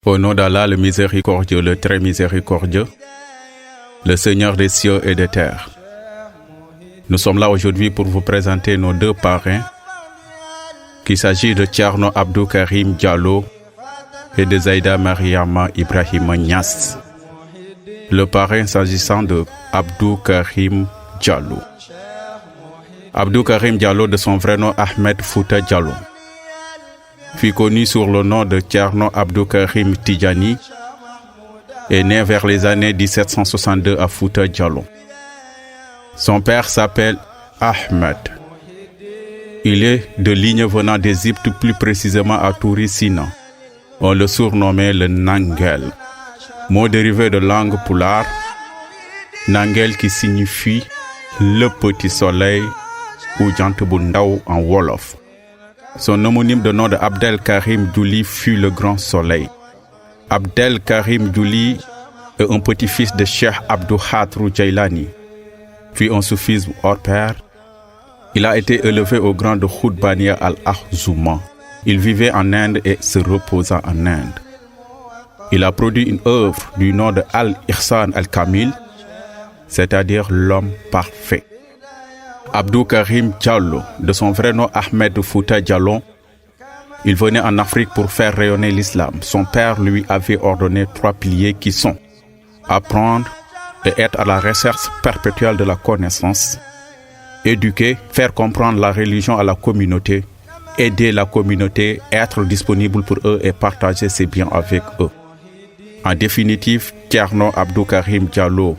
Au nom d'Allah, le miséricordieux, le très miséricordieux, le Seigneur des cieux et des terres. Nous sommes là aujourd'hui pour vous présenter nos deux parrains, qu'il s'agit de Thierno Abdou Karim Diallo et de Zaïda Mariama Ibrahima Niass. Le parrain s'agissant de Abdou Karim Diallo. Abdou Karim Diallo, de son vrai nom Ahmed Fouta Diallo, fut connu sous le nom de Thierno Abdou Karim Tidjani, est né vers les années 1762 à Fouta Diallo. Son père s'appelle Ahmed. Il est de ligne venant d'Égypte, plus précisément à Tourissina. On le surnommait le Nangel, mot dérivé de langue poulard, Nangel qui signifie le petit soleil ou Jantebundao en Wolof. Son homonyme de nom de Abdel Karim Djouli fut le grand soleil. Abdel Karim Djouli est un petit-fils de Cheikh Abdou Khatrou Jailani, puis un soufisme hors pair. Il a été élevé au grand de Khoudbania al-Akhzouma. Il vivait en Inde et se reposa en Inde. Il a produit une œuvre du nom de Al-Ihsan al-Kamil, c'est-à-dire l'homme parfait. Abdou Karim Diallo, de son vrai nom Ahmed Fouta Diallo, il venait en Afrique pour faire rayonner l'islam. Son père lui avait ordonné 3 piliers qui sont apprendre et être à la recherche perpétuelle de la connaissance, éduquer, faire comprendre la religion à la communauté, aider la communauté, être disponible pour eux et partager ses biens avec eux. En définitive, Thierno Abdou Karim Diallo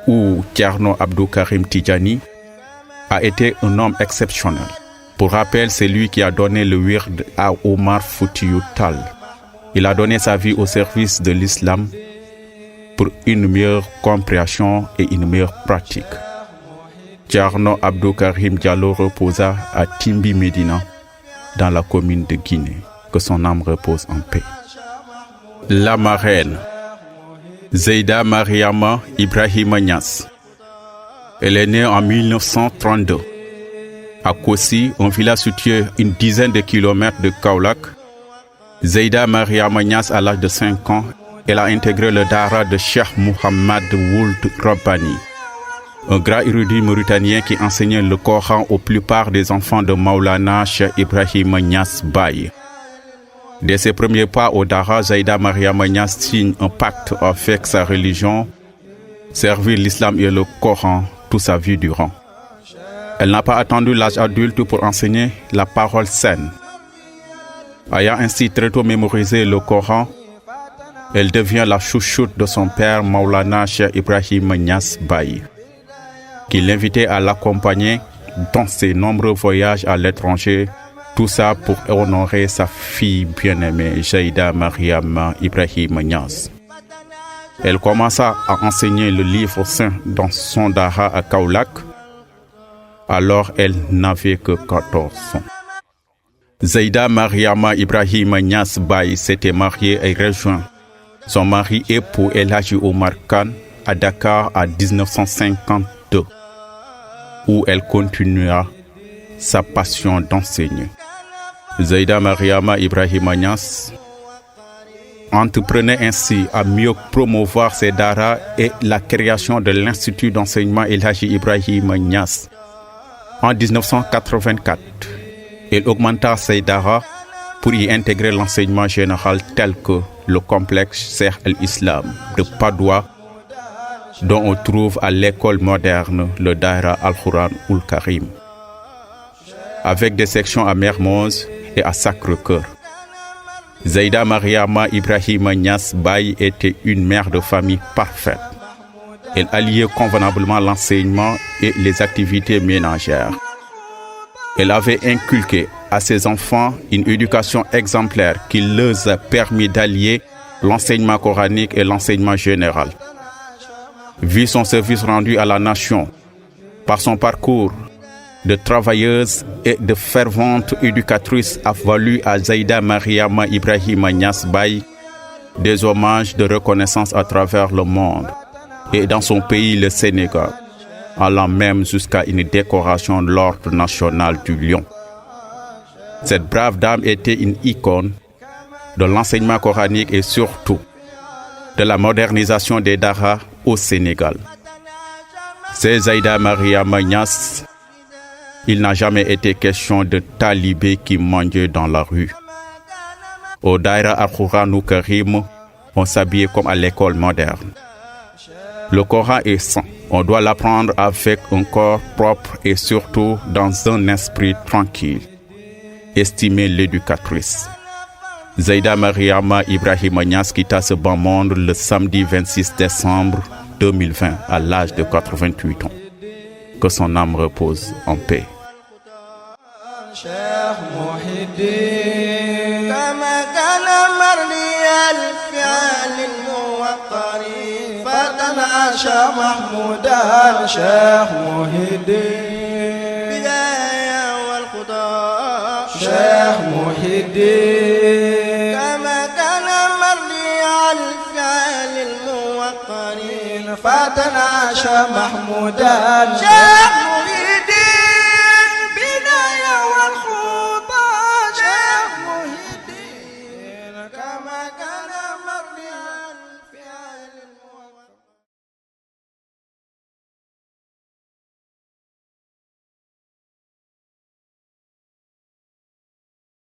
ou Thierno Abdou Karim Tidjani a été un homme exceptionnel. Pour rappel, c'est lui qui a donné le wird à Omar Foutiyou Tall. Il a donné sa vie au service de l'islam pour une meilleure compréhension et une meilleure pratique. Thierno Abdou Karim Diallo reposa à Timbi Médina, dans la commune de Guinée. Que son âme repose en paix. La marraine, Zaïda Mariama Ibrahima Niass. Elle est née en 1932 à Kossi, un village situé une dizaine de kilomètres de Kaolack. Zaïda Mariama Niass, à l'âge de 5 ans, elle a intégré le Dara de Cheikh Mohammed Ould Rabbani, un grand érudit mauritanien qui enseignait le Coran aux plupart des enfants de Maulana Cheikh Ibrahima Niass Baye. Dès ses premiers pas au Dara, Zaïda Mariama Niass signe un pacte avec sa religion, servir l'islam et le Coran toute sa vie durant. Elle n'a pas attendu l'âge adulte pour enseigner la parole saine. Ayant ainsi très tôt mémorisé le Coran, elle devient la chouchoute de son père Maulana Cheikh Ibrahima Niass Baye, qui l'invitait à l'accompagner dans ses nombreux voyages à l'étranger, tout ça pour honorer sa fille bien-aimée, Zaïda Mariama Ibrahima Niass. Elle commença à enseigner le livre saint dans son Dara à Kaolack. Alors elle n'avait que 14 ans. Zaïda Mariama Ibrahima Niass Baye s'était mariée et rejoint son mari époux El Hadji Omar Khan à Dakar en 1952, où elle continua sa passion d'enseigner. Zaïda Mariama Ibrahima Niass entreprenait ainsi à mieux promouvoir ses daras et la création de l'Institut d'enseignement El Hadji Ibrahima Niass. En 1984, elle augmenta ses daras pour y intégrer l'enseignement général tel que le complexe Cheikh el-Islam de Padoua, dont on trouve à l'école moderne le Daïra Al-Quran Ul Karim, avec des sections à Mermoz et à Sacré-Cœur. Zaïda Mariama Ibrahima Niass Baye était une mère de famille parfaite. Elle alliait convenablement l'enseignement et les activités ménagères. Elle avait inculqué à ses enfants une éducation exemplaire qui leur a permis d'allier l'enseignement coranique et l'enseignement général. Vu son service rendu à la nation, par son parcours de travailleuse et de fervente éducatrice a valu à Zaïda Mariama Ibrahima Niass Baye des hommages de reconnaissance à travers le monde et dans son pays, le Sénégal, allant même jusqu'à une décoration de l'Ordre national du Lion. Cette brave dame était une icône de l'enseignement coranique et surtout de la modernisation des daras au Sénégal. C'est Zaïda Mariama Niass. Il n'a jamais été question de talibés qui mendiaient dans la rue. Au Daïra Al-Qur'an Karim, on s'habillait comme à l'école moderne. Le Coran est saint. On doit l'apprendre avec un corps propre et surtout dans un esprit tranquille. Estimez l'éducatrice. Zaïda Mariama Ibrahima Niass quitta ce bas monde le samedi 26 décembre 2020 à l'âge de 88 ans. Que son âme repose en paix. شيخ محي الدين كما كان مرضي الفعل الموقرين فتناشى محمودا شيخ